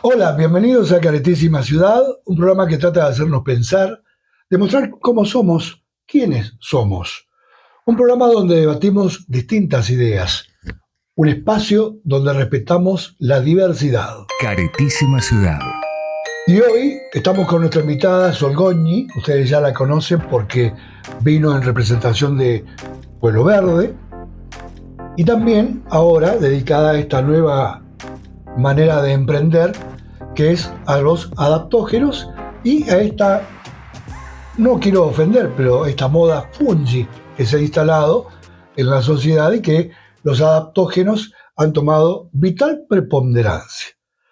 Hola, bienvenidos a Caretísima Ciudad, un programa que trata de hacernos pensar, demostrar cómo somos, quiénes somos. Un programa donde debatimos distintas ideas, un espacio donde respetamos la diversidad. Caretísima Ciudad. Y hoy estamos con nuestra invitada Sol Goñi, ustedes ya la conocen porque vino en representación de Pueblo Verde, y también ahora dedicada a esta nueva manera de emprender, que es a los adaptógenos y a esta, no quiero ofender, pero esta moda fungi que se ha instalado en la sociedad y que los adaptógenos han tomado vital preponderancia.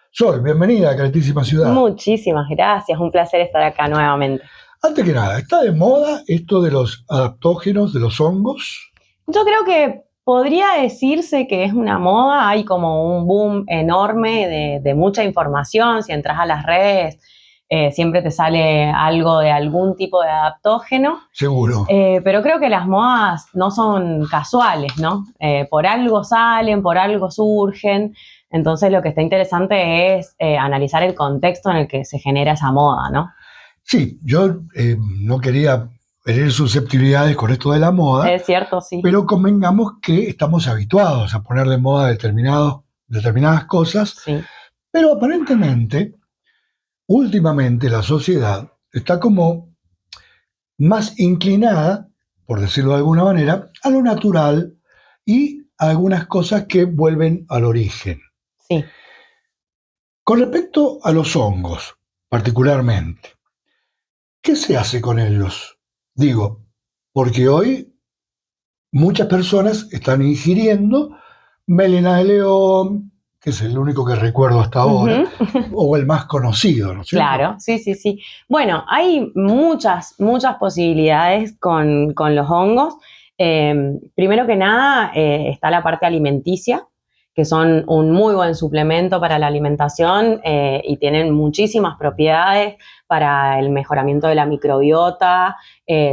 Sol, bienvenida a Caretísima Ciudad. Muchísimas gracias, un placer estar acá nuevamente. Antes que nada, ¿está de moda esto de los adaptógenos, de los hongos? Yo creo que podría decirse que es una moda, hay como un boom enorme de mucha información, si entras a las redes siempre te sale algo de algún tipo de adaptógeno. Seguro. Pero creo que las modas no son casuales, ¿no? Por algo salen, por algo surgen, entonces lo que está interesante es analizar el contexto en el que se genera esa moda, ¿no? Sí, yo no quería herir susceptibilidades con esto de la moda. Es cierto, sí. Pero convengamos que estamos habituados a poner de moda determinadas cosas, Sí. pero aparentemente, últimamente la sociedad está como más inclinada, por decirlo de alguna manera, a lo natural y a algunas cosas que vuelven al origen. Sí. Con respecto a los hongos, particularmente, ¿qué se hace con ellos? Digo, porque hoy muchas personas están ingiriendo melena de león, que es el único que recuerdo hasta ahora, o el más conocido, ¿no es cierto? Claro, sí. Bueno, hay muchas posibilidades con los hongos. Primero que nada está la parte alimenticia, que son un muy buen suplemento para la alimentación y tienen muchísimas propiedades para el mejoramiento de la microbiota,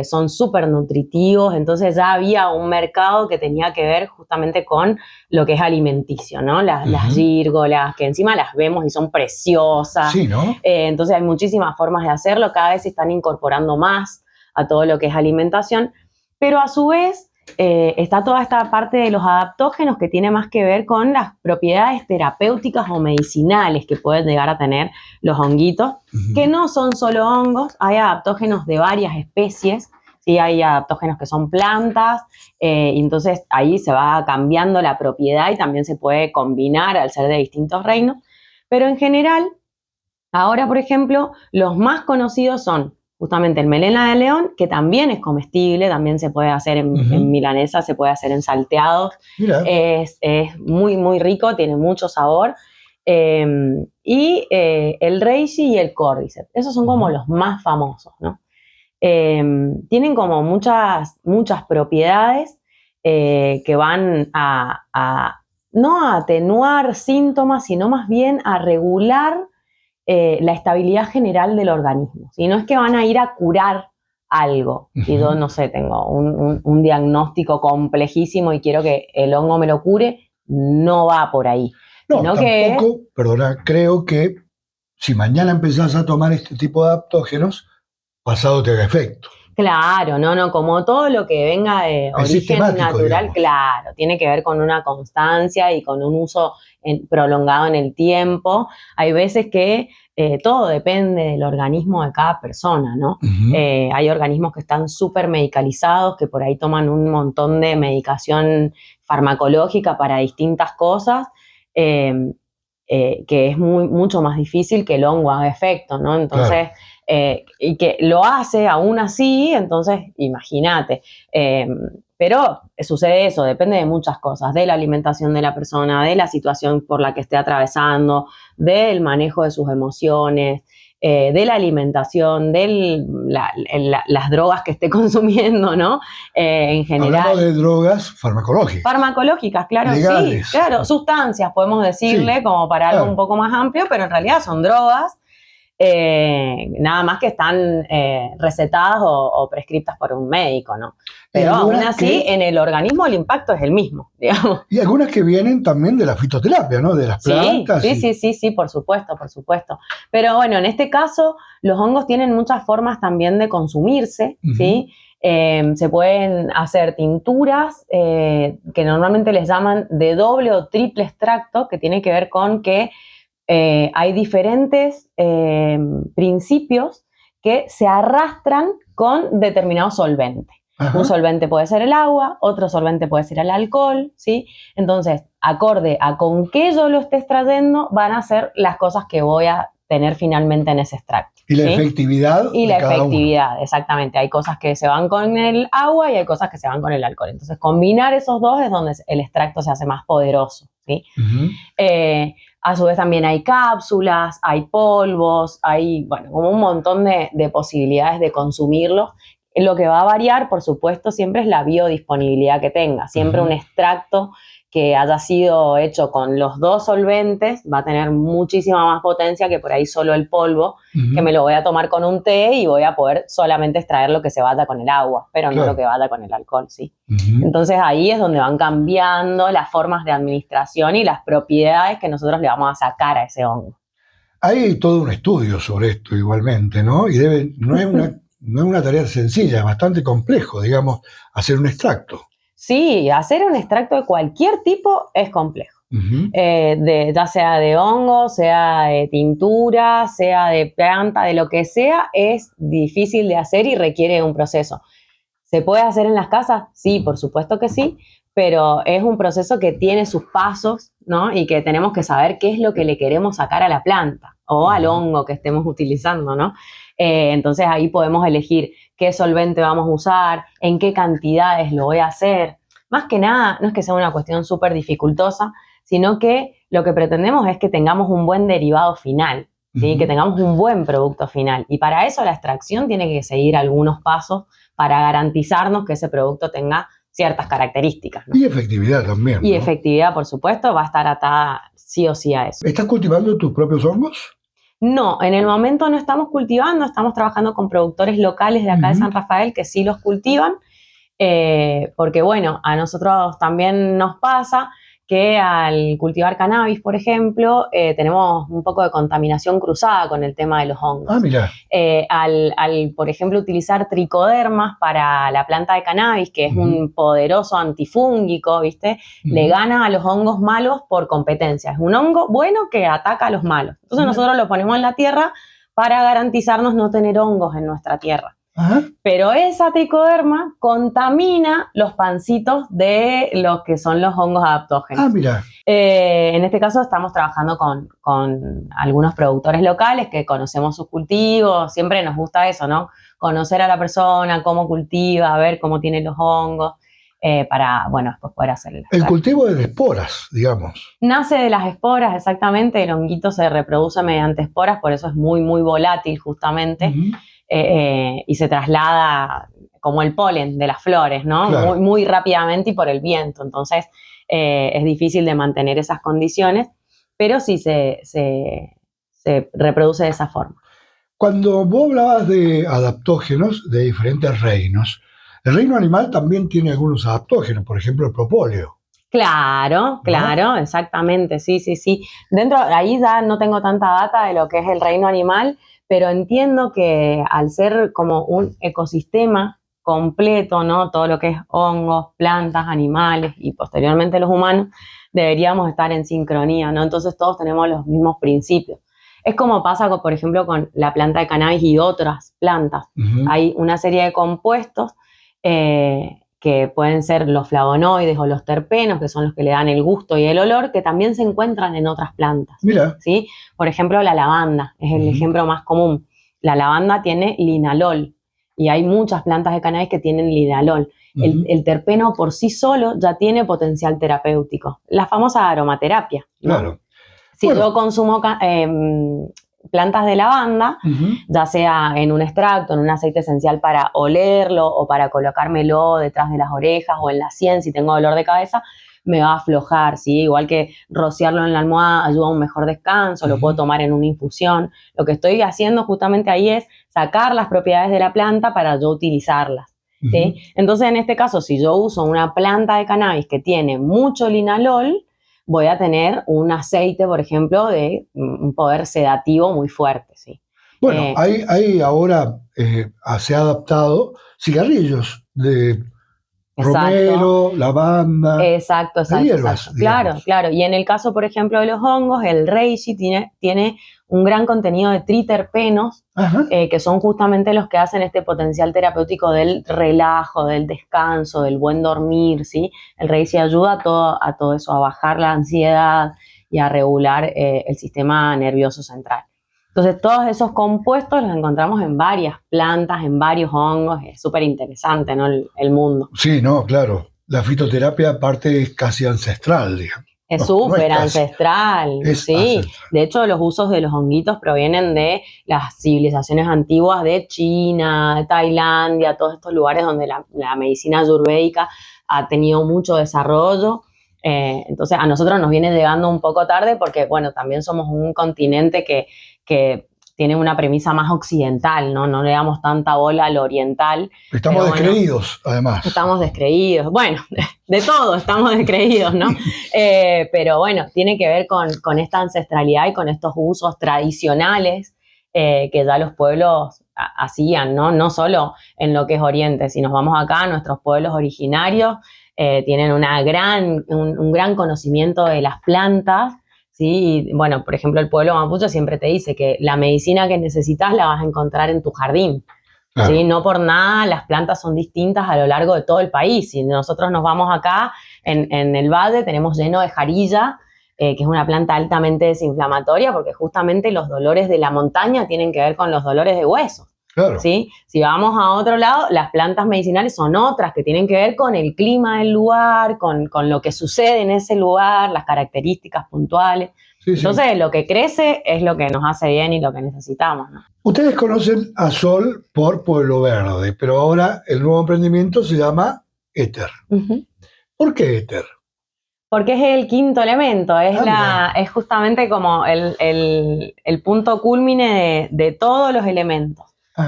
son súper nutritivos, entonces ya había un mercado que tenía que ver justamente con lo que es alimenticio, ¿no? Las gírgolas, que encima las vemos y son preciosas. Sí, ¿no? Entonces hay muchísimas formas de hacerlo, cada vez se están incorporando más a todo lo que es alimentación, pero a su vez está toda esta parte de los adaptógenos que tiene más que ver con las propiedades terapéuticas o medicinales que pueden llegar a tener los honguitos, que no son solo hongos, hay adaptógenos de varias especies, ¿sí? Hay adaptógenos que son plantas, y entonces ahí se va cambiando la propiedad y también se puede combinar al ser de distintos reinos, pero en general, ahora por ejemplo, los más conocidos son justamente el melena de león, que también es comestible, también se puede hacer en milanesa, se puede hacer en salteados. Mira. Es muy rico, tiene mucho sabor. Y el reishi y el cordyceps, esos son como los más famosos, ¿no? Tienen como muchas propiedades que van no a atenuar síntomas, sino más bien a regular la estabilidad general del organismo. ¿Sí? No es que van a ir a curar algo. Si yo, no sé, tengo un diagnóstico complejísimo y quiero que el hongo me lo cure, no va por ahí. No, sino tampoco, perdona, creo que si mañana empezás a tomar este tipo de adaptógenos, pasado te haga efecto. Claro, no, como todo lo que venga de origen natural, digamos. Claro, tiene que ver con una constancia y con un uso prolongado en el tiempo. Hay veces que todo depende del organismo de cada persona, ¿no? Hay organismos que están súper medicalizados, que por ahí toman un montón de medicación farmacológica para distintas cosas, que es mucho más difícil que el hongo haga efecto, ¿no? Entonces, y que lo hace aún así, entonces imagínate. Pero sucede eso, depende de muchas cosas, de la alimentación de la persona, de la situación por la que esté atravesando, del manejo de sus emociones, de la alimentación, de las drogas que esté consumiendo, ¿no? En general. Hablamos de drogas farmacológicas. Farmacológicas, claro, legales. Sí, claro, sustancias, podemos decirle, Sí, como para algo claro. un poco más amplio, pero en realidad son drogas, nada más que están recetadas o prescritas por un médico, ¿no? Pero aún así, en el organismo el impacto es el mismo, digamos. Y algunas que vienen también de la fitoterapia, ¿no? De las plantas. Sí, por supuesto, por supuesto. Pero bueno, en este caso, los hongos tienen muchas formas también de consumirse, ¿sí? Se pueden hacer tinturas que normalmente les llaman de doble o triple extracto, que tiene que ver con que hay diferentes principios que se arrastran con determinado solvente. Ajá. Un solvente puede ser el agua, otro solvente puede ser el alcohol, ¿sí? Entonces, acorde a con qué yo lo esté extrayendo, van a ser las cosas que voy a tener finalmente en ese extracto. Y la efectividad. Y la efectividad, exactamente. Hay cosas que se van con el agua y hay cosas que se van con el alcohol. Entonces, combinar esos dos es donde el extracto se hace más poderoso, ¿sí? A su vez también hay cápsulas, hay polvos, hay, bueno, como un montón de posibilidades de consumirlos. Lo que va a variar, por supuesto, siempre es la biodisponibilidad que tenga. Siempre un extracto que haya sido hecho con los dos solventes va a tener muchísima más potencia que por ahí solo el polvo, que me lo voy a tomar con un té y voy a poder solamente extraer lo que se vaya con el agua, pero no lo que vaya con el alcohol, ¿sí? Entonces ahí es donde van cambiando las formas de administración y las propiedades que nosotros le vamos a sacar a ese hongo. Hay todo un estudio sobre esto igualmente, ¿no? Y no es una tarea sencilla, es bastante complejo, digamos, hacer un extracto. Sí, hacer un extracto de cualquier tipo es complejo. Ya sea de hongo, sea de tintura, sea de planta, de lo que sea, es difícil de hacer y requiere un proceso. ¿Se puede hacer en las casas? Sí, por supuesto que sí, pero es un proceso que tiene sus pasos, ¿no? Y que tenemos que saber qué es lo que le queremos sacar a la planta o al hongo que estemos utilizando, ¿no? Entonces ahí podemos elegir qué solvente vamos a usar, en qué cantidades lo voy a hacer. Más que nada, no es que sea una cuestión súper dificultosa, sino que lo que pretendemos es que tengamos un buen derivado final, ¿sí? Que tengamos un buen producto final. Y para eso la extracción tiene que seguir algunos pasos para garantizarnos que ese producto tenga ciertas características, ¿no? Y efectividad también, Y ¿no? efectividad, por supuesto, va a estar atada sí o sí a eso. ¿Estás cultivando tus propios hongos? No, en el momento no estamos cultivando, estamos trabajando con productores locales de acá de San Rafael que sí los cultivan, porque bueno, a nosotros también nos pasa que al cultivar cannabis, por ejemplo, tenemos un poco de contaminación cruzada con el tema de los hongos. Ah, mira. Al, por ejemplo, utilizar tricodermas para la planta de cannabis, que es un poderoso antifúngico, ¿viste? Le gana a los hongos malos por competencia. Es un hongo bueno que ataca a los malos. Entonces nosotros lo ponemos en la tierra para garantizarnos no tener hongos en nuestra tierra. Pero esa tricoderma contamina los pancitos de los que son los hongos adaptógenos. Ah, mira. En este caso estamos trabajando con algunos productores locales que conocemos sus cultivos. Siempre nos gusta eso, ¿no? Conocer a la persona, cómo cultiva, ver cómo tiene los hongos, para, bueno, después poder hacer el cultivo de esporas, digamos. Nace de las esporas, exactamente. El honguito se reproduce mediante esporas, por eso es muy, muy volátil, justamente. Y se traslada como el polen de las flores, ¿no? Claro. Muy, muy rápidamente y por el viento. Entonces, es difícil de mantener esas condiciones, pero sí se reproduce de esa forma. Cuando vos hablabas de adaptógenos de diferentes reinos, el reino animal también tiene algunos adaptógenos, por ejemplo, el propóleo. Claro, claro, ¿no? Exactamente, sí. Dentro, ahí ya no tengo tanta data de lo que es el reino animal, pero entiendo que al ser como un ecosistema completo, ¿no? Todo lo que es hongos, plantas, animales y posteriormente los humanos, deberíamos estar en sincronía, ¿no? Entonces todos tenemos los mismos principios. Es como pasa, por ejemplo, con la planta de cannabis y otras plantas. Hay una serie de compuestos que pueden ser los flavonoides o los terpenos, que son los que le dan el gusto y el olor, que también se encuentran en otras plantas. Mira. ¿Sí? Por ejemplo, la lavanda es el ejemplo más común. la lavanda tiene linalol y hay muchas plantas de cannabis que tienen linalol. El terpeno por sí solo ya tiene potencial terapéutico. La famosa aromaterapia, ¿no? Claro. Si yo consumo plantas de lavanda, ya sea en un extracto, en un aceite esencial para olerlo o para colocármelo detrás de las orejas o en la sien si tengo dolor de cabeza, me va a aflojar, ¿sí? Igual que rociarlo en la almohada ayuda a un mejor descanso, lo puedo tomar en una infusión. Lo que estoy haciendo justamente ahí es sacar las propiedades de la planta para yo utilizarlas, ¿sí? Entonces, en este caso, si yo uso una planta de cannabis que tiene mucho linalol, voy a tener un aceite, por ejemplo, de un poder sedativo muy fuerte, ¿sí? Bueno, hay ahora, se ha adaptado cigarrillos de romero, lavanda, Exacto. de hierbas, digamos. Claro. Y en el caso, por ejemplo, de los hongos, el reishi tiene un gran contenido de triterpenos, que son justamente los que hacen este potencial terapéutico del relajo, del descanso, del buen dormir, ¿sí? El reishi ayuda a todo eso, a bajar la ansiedad y a regular el sistema nervioso central. Entonces, todos esos compuestos los encontramos en varias plantas, en varios hongos. Es súper interesante, ¿no? El mundo. Sí, no, claro. La fitoterapia aparte es casi ancestral, digamos. Es No, súper no es casi, ancestral, es sí. ancestral. De hecho, los usos de los honguitos provienen de las civilizaciones antiguas de China, de Tailandia, todos estos lugares donde la medicina ayurvédica ha tenido mucho desarrollo. Entonces, a nosotros nos viene llegando un poco tarde porque, bueno, también somos un continente que tiene una premisa más occidental, ¿no? No le damos tanta bola al oriental. Estamos descreídos, además. Estamos descreídos. Bueno, de todo estamos descreídos, ¿no? Pero bueno, tiene que ver con esta ancestralidad y con estos usos tradicionales que ya los pueblos hacían, ¿no? No solo en lo que es Oriente. Si nos vamos acá, nuestros pueblos originarios tienen un gran conocimiento de las plantas, ¿sí? Y, bueno, por ejemplo, el pueblo mapuche siempre te dice que la medicina que necesitas la vas a encontrar en tu jardín. Claro. ¿Sí? No por nada las plantas son distintas a lo largo de todo el país. Si nosotros nos vamos acá, en el valle tenemos lleno de jarilla, que es una planta altamente desinflamatoria, porque justamente los dolores de la montaña tienen que ver con los dolores de huesos. Claro. ¿Sí? Si vamos a otro lado, las plantas medicinales son otras que tienen que ver con el clima del lugar, con lo que sucede en ese lugar, las características puntuales. Sí, entonces, lo que crece es lo que nos hace bien y lo que necesitamos, ¿no? Ustedes conocen a Sol por Pueblo Verde, pero ahora el nuevo emprendimiento se llama Éter. ¿Por qué Éter? Porque es el quinto elemento, es justamente como el punto cúlmine de todos los elementos.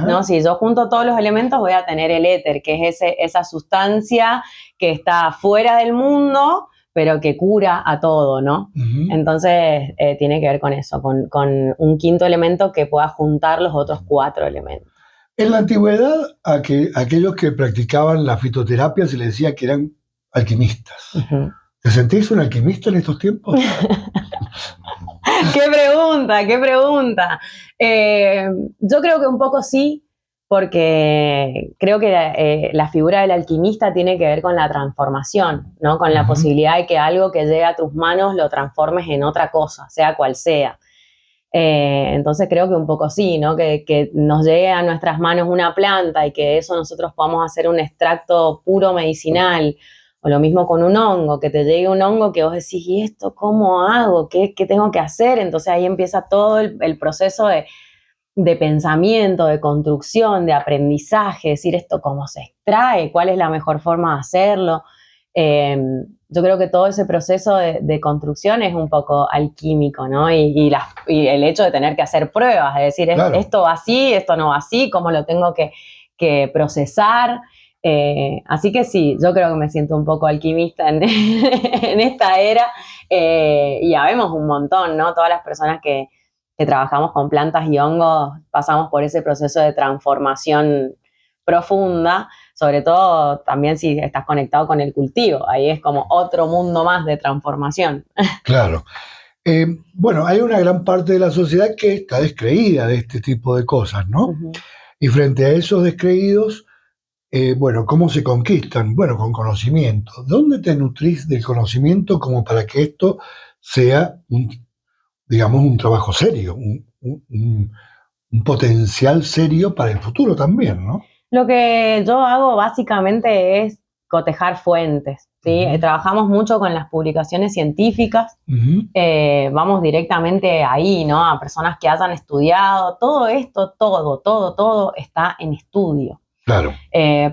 ¿No? Si yo junto todos los elementos voy a tener el éter, que es esa sustancia que está fuera del mundo, pero que cura a todo, ¿no? Entonces tiene que ver con eso, con un quinto elemento que pueda juntar los otros 4 elementos. En la antigüedad, aquellos que practicaban la fitoterapia se les decía que eran alquimistas. ¿Te sentís un alquimista en estos tiempos? ¡Qué pregunta! Yo creo que un poco sí, porque creo que la figura del alquimista tiene que ver con la transformación, ¿no? Con la posibilidad de que algo que llegue a tus manos lo transformes en otra cosa, sea cual sea. Entonces creo que un poco sí, ¿no? Que nos llegue a nuestras manos una planta y que de eso nosotros podamos hacer un extracto puro medicinal. O lo mismo con un hongo, que te llegue un hongo que vos decís, ¿y esto cómo hago? ¿Qué tengo que hacer? Entonces ahí empieza todo el proceso de pensamiento, de construcción, de aprendizaje, decir esto cómo se extrae, cuál es la mejor forma de hacerlo. Yo creo que todo ese proceso de construcción es un poco alquímico, ¿no? Y el hecho de tener que hacer pruebas, de decir, claro, esto va así, esto no va así, cómo lo tengo que procesar. Así que sí, yo creo que me siento un poco alquimista en esta era, y ya vemos un montón, ¿no? Todas las personas que trabajamos con plantas y hongos pasamos por ese proceso de transformación profunda, sobre todo también si estás conectado con el cultivo, ahí es como otro mundo más de transformación. Claro. Bueno, hay una gran parte de la sociedad que está descreída de este tipo de cosas, ¿no? Y frente a esos descreídos, bueno, ¿cómo se conquistan? Bueno, con conocimiento. ¿Dónde te nutrís del conocimiento como para que esto sea, digamos, un trabajo serio, un potencial serio para el futuro también, ¿no? Lo que yo hago básicamente es cotejar fuentes, ¿sí? Trabajamos mucho con las publicaciones científicas, vamos directamente ahí, ¿no? A personas que hayan estudiado. Todo esto, todo está en estudio. Claro.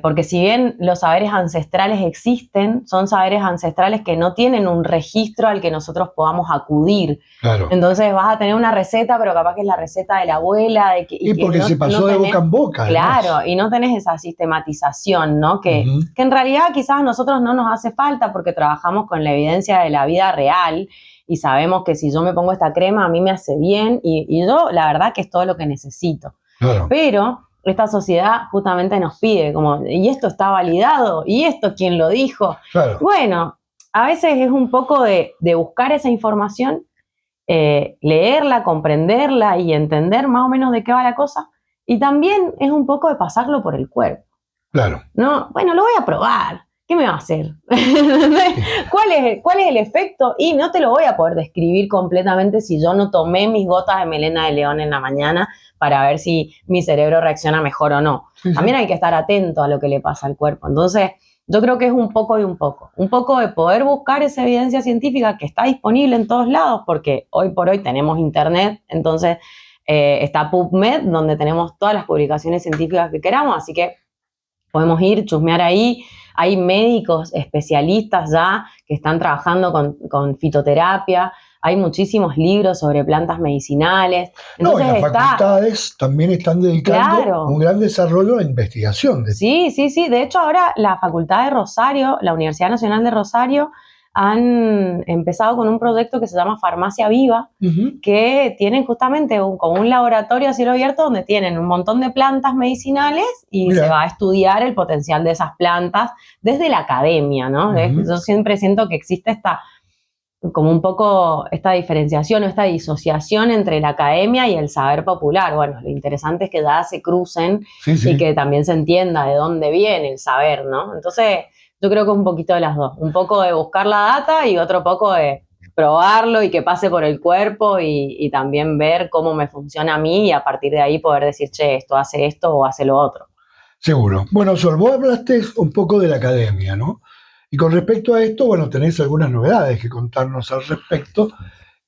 Porque si bien los saberes ancestrales existen, son saberes ancestrales que no tienen un registro al que nosotros podamos acudir. Claro. Entonces vas a tener una receta, pero capaz que es la receta de la abuela. Y porque se pasó de boca en boca. Claro, además. y no tenés esa sistematización, ¿no? Que en realidad quizás a nosotros no nos hace falta porque trabajamos con la evidencia de la vida real y sabemos que si yo me pongo esta crema a mí me hace bien y yo la verdad que es todo lo que necesito. Claro. Pero esta sociedad justamente nos pide como, ¿y esto está validado? ¿Y esto quién lo dijo? Claro. Bueno, a veces es un poco de buscar esa información, leerla, comprenderla y entender más o menos de qué va la cosa. Y también es un poco de pasarlo por el cuerpo. Claro. ¿No? Bueno, lo voy a probar. ¿Qué me va a hacer? ¿Cuál es el efecto? Y no te lo voy a poder describir completamente si yo no tomé mis gotas de melena de león en la mañana para ver si mi cerebro reacciona mejor o no. Sí. También hay que estar atento a lo que le pasa al cuerpo. Entonces, yo creo que es un poco y un poco. Un poco de poder buscar esa evidencia científica que está disponible en todos lados, porque hoy por hoy tenemos internet, entonces está PubMed, donde tenemos todas las publicaciones científicas que queramos, así que podemos ir, chusmear ahí. Hay médicos especialistas ya que están trabajando con fitoterapia. Hay muchísimos libros sobre plantas medicinales. Entonces, no, y las facultades también están dedicando un gran desarrollo a la investigación. Sí. De hecho, ahora la Facultad de Rosario, la Universidad Nacional de Rosario, han empezado con un proyecto que se llama Farmacia Viva, que tienen justamente como un laboratorio a cielo abierto donde tienen un montón de plantas medicinales y se va a estudiar el potencial de esas plantas desde la academia, ¿no? Yo siempre siento que existe como un poco esta diferenciación o esta disociación entre la academia y el saber popular. Bueno, lo interesante es que ya se crucen y que también se entienda de dónde viene el saber, ¿no? Entonces, yo creo que es un poquito de las dos. Un poco de buscar la data y otro poco de probarlo y que pase por el cuerpo y también ver cómo me funciona a mí y a partir de ahí poder decir, che, esto hace esto o hace lo otro. Seguro. Bueno, Sol, vos hablaste un poco de la academia, ¿no? Y con respecto a esto, bueno, tenés algunas novedades que contarnos al respecto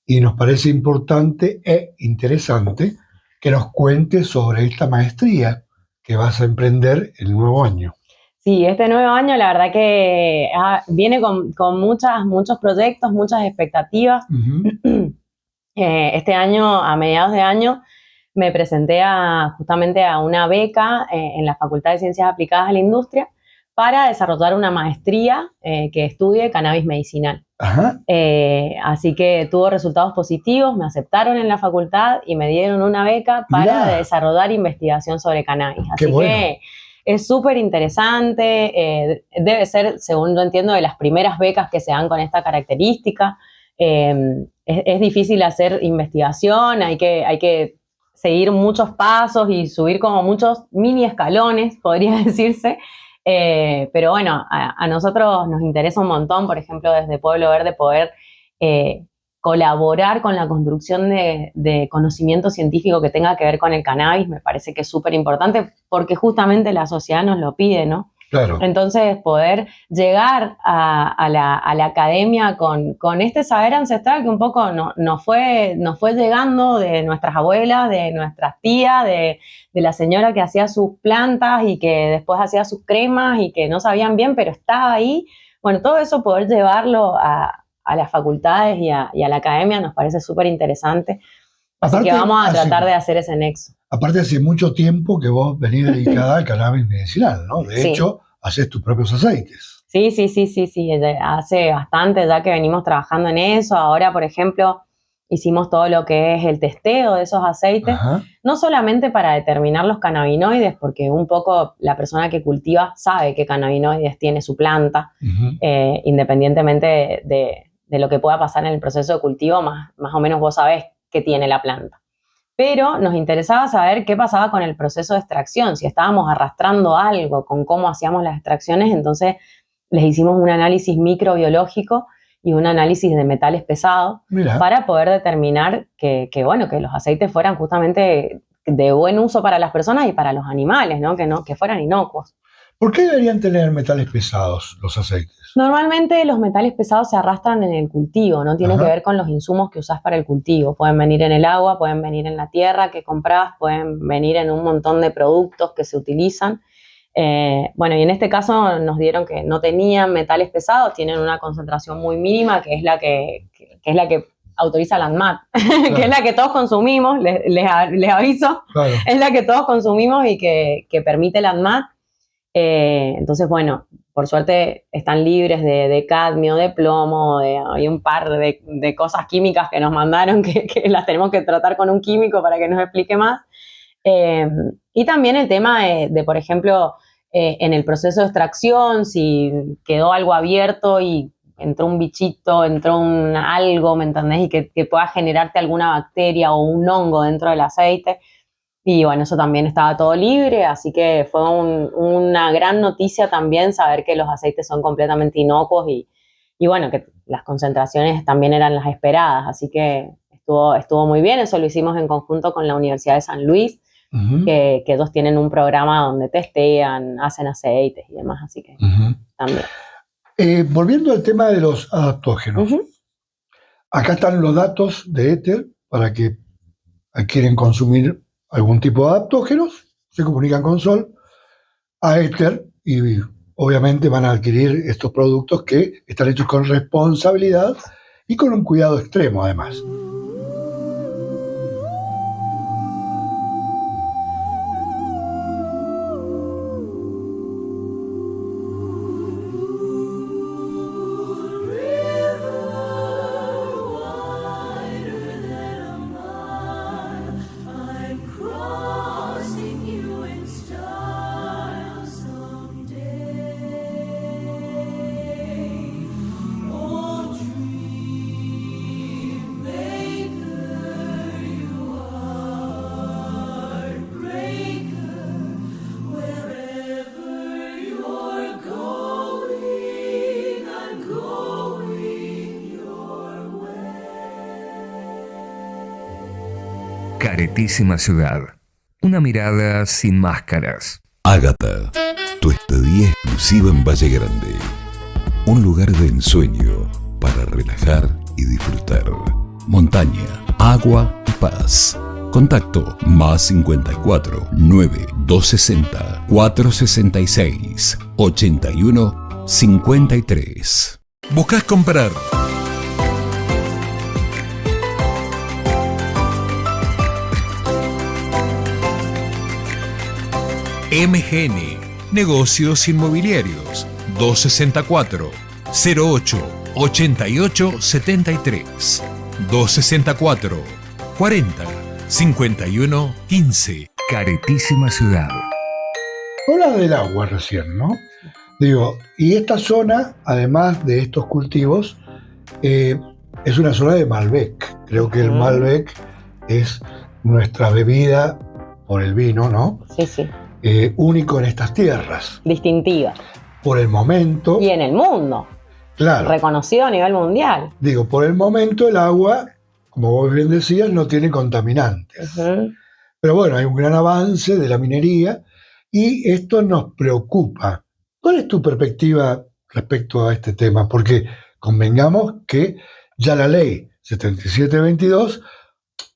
y nos parece importante e interesante que nos cuentes sobre esta maestría que vas a emprender el nuevo año. Sí, este nuevo año la verdad que viene con muchos proyectos, muchas expectativas. Este año, a mediados de año, me presenté justamente a una beca en la Facultad de Ciencias Aplicadas a la Industria para desarrollar una maestría que estudie cannabis medicinal. Así que tuvo resultados positivos, me aceptaron en la facultad y me dieron una beca para desarrollar investigación sobre cannabis. Así que es súper interesante, debe ser, según yo entiendo, de las primeras becas que se dan con esta característica. Es difícil hacer investigación, hay que seguir muchos pasos y subir como muchos mini escalones, podría decirse. Pero bueno, a nosotros nos interesa un montón, por ejemplo, desde Pueblo Verde poder colaborar con la construcción de conocimiento científico que tenga que ver con el cannabis. Me parece que es súper importante porque justamente la sociedad nos lo pide, ¿no? Claro. Entonces, poder llegar a la academia con este saber ancestral que un poco nos fue llegando de nuestras abuelas, de nuestras tías, de la señora que hacía sus plantas y que después hacía sus cremas y que no sabían bien, pero estaba ahí. Bueno, todo eso poder llevarlo a las facultades y a la academia nos parece súper interesante. Así que vamos a tratar de hacer ese nexo. Aparte, hace mucho tiempo que vos venís dedicada al cannabis medicinal, ¿no? De hecho, haces tus propios aceites. Sí. Hace bastante ya que venimos trabajando en eso. Ahora, por ejemplo, hicimos todo lo que es el testeo de esos aceites, no solamente para determinar los cannabinoides, porque un poco la persona que cultiva sabe qué cannabinoides tiene su planta, independientemente de lo que pueda pasar en el proceso de cultivo, más o menos vos sabés qué tiene la planta. Pero nos interesaba saber qué pasaba con el proceso de extracción, si estábamos arrastrando algo con cómo hacíamos las extracciones. Entonces les hicimos un análisis microbiológico y un análisis de metales pesados para poder determinar que los aceites fueran justamente de buen uso para las personas y para los animales, ¿no? Que fueran inocuos. ¿Por qué deberían tener metales pesados los aceites? Normalmente los metales pesados se arrastran en el cultivo, no tienen que ver con los insumos que usás para el cultivo. Pueden venir en el agua, pueden venir en la tierra que comprás, pueden venir en un montón de productos que se utilizan. Bueno, y en este caso nos dieron que no tenían metales pesados, tienen una concentración muy mínima, que es la que autoriza la ANMAT, claro. Que es la que todos consumimos, les aviso, claro. Es la que todos consumimos y que permite la ANMAT. Entonces, bueno, por suerte están libres de cadmio, de plomo, hay un par de cosas químicas que nos mandaron que las tenemos que tratar con un químico para que nos explique más. Y también el tema de por ejemplo, en el proceso de extracción, si quedó algo abierto y entró un bichito, entró algo, ¿me entendés? Y que pueda generarte alguna bacteria o un hongo dentro del aceite. Y bueno, eso también estaba todo libre, así que fue una gran noticia también saber que los aceites son completamente inocuos y bueno, que las concentraciones también eran las esperadas, así que estuvo muy bien. Eso lo hicimos en conjunto con la Universidad de San Luis, que ellos tienen un programa donde testean, hacen aceites y demás, así que también. Volviendo al tema de los adaptógenos, acá están los datos de Éter para que quieren consumir algún tipo de adaptógenos, se comunican con Sol, a Éter, y obviamente van a adquirir estos productos que están hechos con responsabilidad y con un cuidado extremo además. Caretísima ciudad. Una mirada sin máscaras. Ágata, tu estadía exclusiva en Valle Grande. Un lugar de ensueño para relajar y disfrutar. Montaña, agua y paz. Contacto +54 9 260 466 81 53. ¿Buscas comprar? MGN, Negocios Inmobiliarios, 264 08 88 73, 264 40 51 15. Caretísima ciudad. Habla del agua recién, ¿no? Digo, y esta zona, además de estos cultivos, es una zona de Malbec. Creo que el Malbec es nuestra bebida por el vino, ¿no? Sí, sí. Único en estas tierras. Distintiva. Por el momento. Y en el mundo. Claro. Reconocido a nivel mundial. Digo, por el momento el agua, como vos bien decías, no tiene contaminantes. Pero bueno, hay un gran avance de la minería y esto nos preocupa. ¿Cuál es tu perspectiva respecto a este tema? Porque convengamos que ya la ley 7722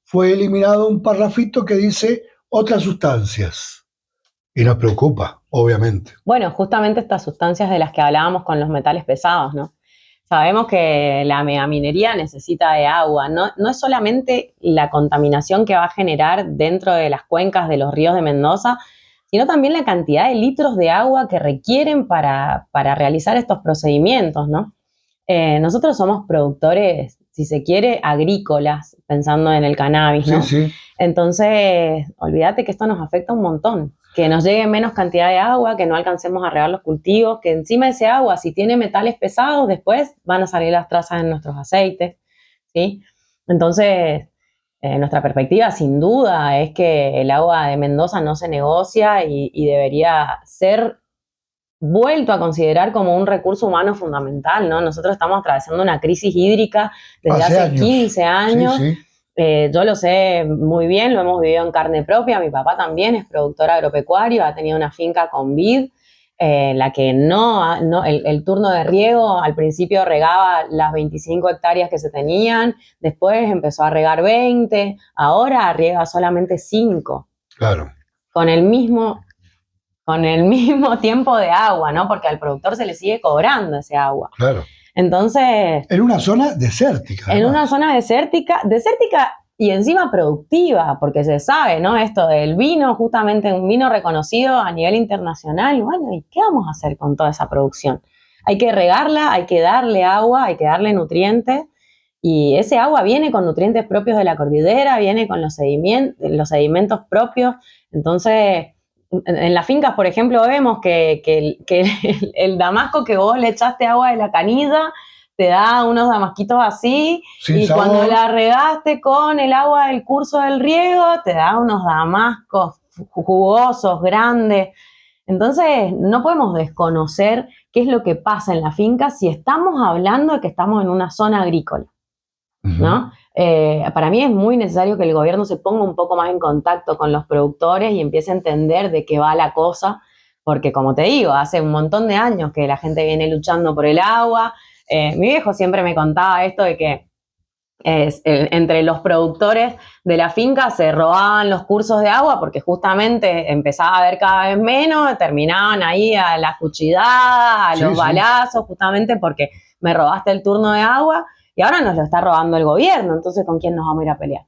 fue eliminado un parrafito que dice otras sustancias. Y nos preocupa, obviamente. Bueno, justamente estas sustancias de las que hablábamos con los metales pesados, ¿no? Sabemos que la megaminería necesita de agua. No es solamente la contaminación que va a generar dentro de las cuencas de los ríos de Mendoza, sino también la cantidad de litros de agua que requieren para realizar estos procedimientos, ¿no? Nosotros somos productores, si se quiere, agrícolas, pensando en el cannabis, ¿no? Sí, sí. Entonces, olvídate que esto nos afecta un montón. Que nos llegue menos cantidad de agua, que no alcancemos a regar los cultivos, que encima de ese agua, si tiene metales pesados, después van a salir las trazas en nuestros aceites, ¿sí? Entonces, nuestra perspectiva, sin duda, es que el agua de Mendoza no se negocia y debería ser vuelto a considerar como un recurso humano fundamental, ¿no? Nosotros estamos atravesando una crisis hídrica desde hace 15 años. Sí, sí. Yo lo sé muy bien, lo hemos vivido en carne propia. Mi papá también es productor agropecuario, ha tenido una finca con vid, la que el turno de riego al principio regaba las 25 hectáreas que se tenían, después empezó a regar 20, ahora riega solamente 5. Claro. Con el mismo tiempo de agua, ¿no? Porque al productor se le sigue cobrando ese agua. Claro. Entonces, En una zona desértica. en además. una zona desértica y encima productiva, porque se sabe, ¿no? Esto del vino, justamente un vino reconocido a nivel internacional. Bueno, ¿y qué vamos a hacer con toda esa producción? Hay que regarla, hay que darle agua, hay que darle nutrientes, y ese agua viene con nutrientes propios de la cordillera, viene con los sedimentos propios. Entonces, en las fincas, por ejemplo, vemos que el damasco que vos le echaste agua de la canilla te da unos damasquitos así, Sin y sabor. cuando la regaste con el agua del curso del riego, te da unos damascos jugosos, grandes. Entonces, no podemos desconocer qué es lo que pasa en la finca si estamos hablando de que estamos en una zona agrícola, ¿no? Para mí es muy necesario que el gobierno se ponga un poco más en contacto con los productores y empiece a entender de qué va la cosa, porque como te digo, hace un montón de años que la gente viene luchando por el agua. Mi viejo siempre me contaba esto de que entre los productores de la finca se robaban los cursos de agua porque justamente empezaba a haber cada vez menos, terminaban ahí a la cuchillada, a los balazos, justamente porque me robaste el turno de agua y ahora nos lo está robando el gobierno. Entonces, ¿con quién nos vamos a ir a pelear?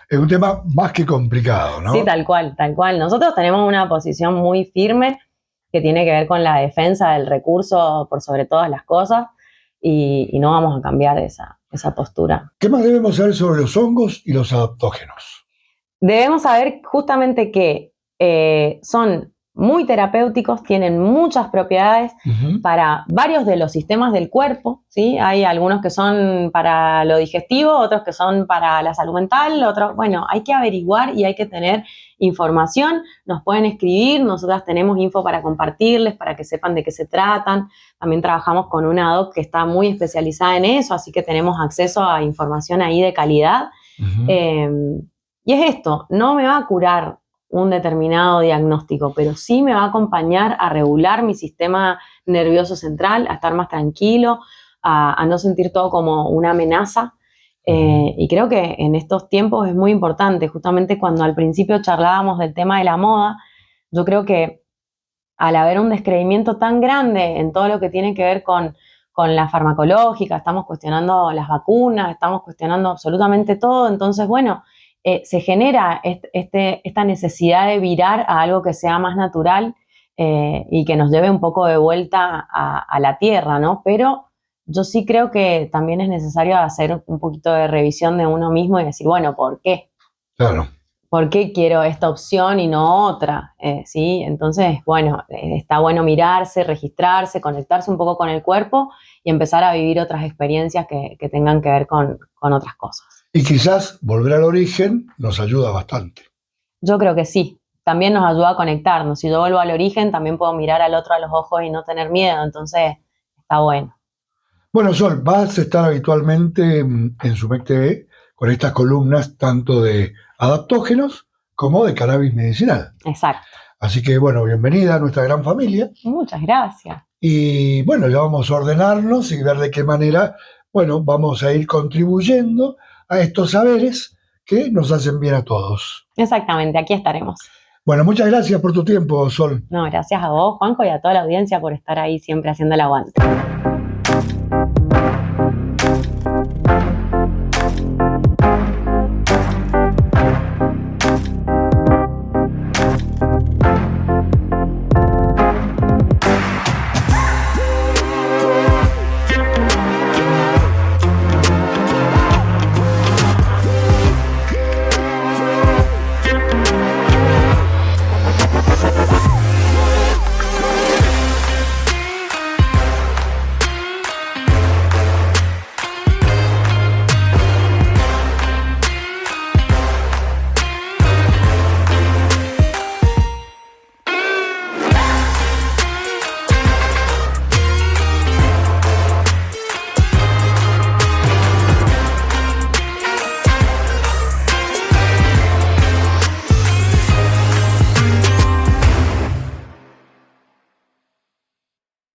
Es un tema más que complicado, ¿no? Sí, tal cual, tal cual. Nosotros tenemos una posición muy firme que tiene que ver con la defensa del recurso por sobre todas las cosas, y no vamos a cambiar esa postura. ¿Qué más debemos saber sobre los hongos y los adaptógenos? Debemos saber justamente que son muy terapéuticos, tienen muchas propiedades para varios de los sistemas del cuerpo, ¿sí? Hay algunos que son para lo digestivo, otros que son para la salud mental, otros, bueno, hay que averiguar y hay que tener información. Nos pueden escribir, nosotras tenemos info para compartirles, para que sepan de qué se tratan. También trabajamos con una doc que está muy especializada en eso, así que tenemos acceso a información ahí de calidad. Y es esto, no me va a curar un determinado diagnóstico, pero sí me va a acompañar a regular mi sistema nervioso central, a estar más tranquilo, a no sentir todo como una amenaza. Y creo que en estos tiempos es muy importante. Justamente cuando al principio charlábamos del tema de la moda, yo creo que al haber un descreimiento tan grande en todo lo que tiene que ver con la farmacológica, estamos cuestionando las vacunas, estamos cuestionando absolutamente todo. Entonces, bueno, se genera esta necesidad de virar a algo que sea más natural y que nos lleve un poco de vuelta a la tierra, ¿no? Pero yo sí creo que también es necesario hacer un poquito de revisión de uno mismo y decir, bueno, ¿por qué? Claro. ¿Por qué quiero esta opción y no otra? ¿Sí? Entonces, bueno, está bueno mirarse, registrarse, conectarse un poco con el cuerpo y empezar a vivir otras experiencias que tengan que ver con otras cosas. Y quizás volver al origen nos ayuda bastante. Yo creo que sí. También nos ayuda a conectarnos. Si yo vuelvo al origen, también puedo mirar al otro a los ojos y no tener miedo. Entonces, está bueno. Bueno, Sol, vas a estar habitualmente en Sumec TV con estas columnas tanto de adaptógenos como de cannabis medicinal. Exacto. Así que, bueno, bienvenida a nuestra gran familia. Muchas gracias. Y, bueno, ya vamos a ordenarnos y ver de qué manera, bueno, vamos a ir contribuyendo a estos saberes que nos hacen bien a todos. Exactamente, aquí estaremos. Bueno, muchas gracias por tu tiempo, Sol. No, gracias a vos, Juanjo, y a toda la audiencia por estar ahí siempre haciendo el aguante.